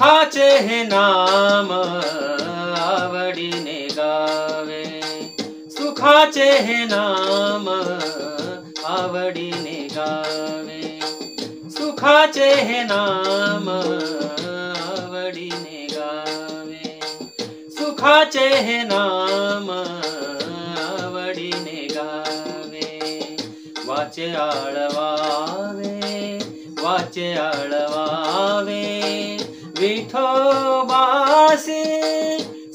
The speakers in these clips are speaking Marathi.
सुखाचे हे नाम आवडीने गावे, सुखाचे हे नाम आवडीने गावे, सुखाचे हे नाम आवडीने गावे, सुखाचे हे नाम आवडीने गावे। वाचे आळवावे, वाचे आळवावे विठोबासी,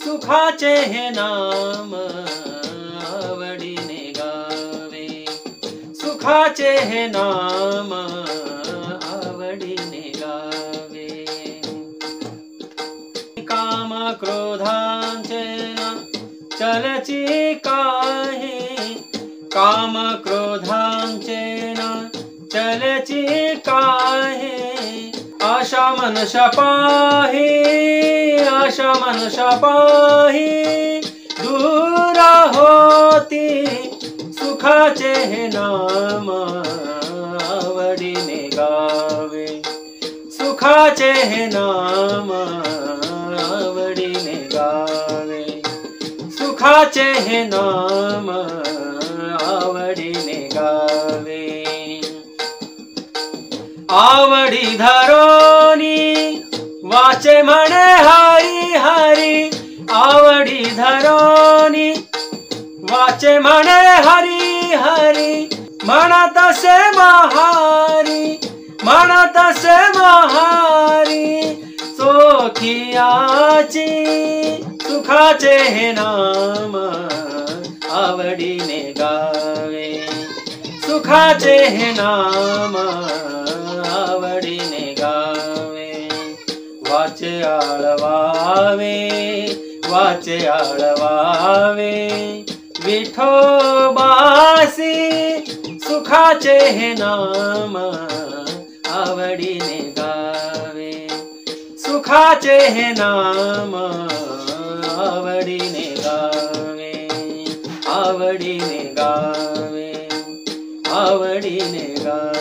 सुखाचे हे नाम आवडीने गावे, सुखाचे हे नाम आवडीने गावे। काम क्रोधांचे न चलची काही, काम क्रोधांचे न चलची काही, आशा मनशा पाही, आशा मनशा पाही दूर होती, सुखाचे हे नाम आवडीने गावे, सुखाचे हे नाम आवडीने गावे, सुखाचे हे नाम आवडीने गावे। आवडी धरोनी वाचे म्हणे हरी हरी, आवडी धरोनी वाचे म्हणे हरी हरी, म्हणत असे महारी, म्हणत असे महारी चोखियाची, सुखाचे हे नाम आवडीने गावे, सुखाचे हे नाम आवडीने गावे। वाचे आळवावे, वाचे आळवावे विठोबासी, सुखाचे हे नाम आवडीने गावे, सुखाचे हे नाम आवडीने गावे, आवडीने गावे, आवडीने गावे।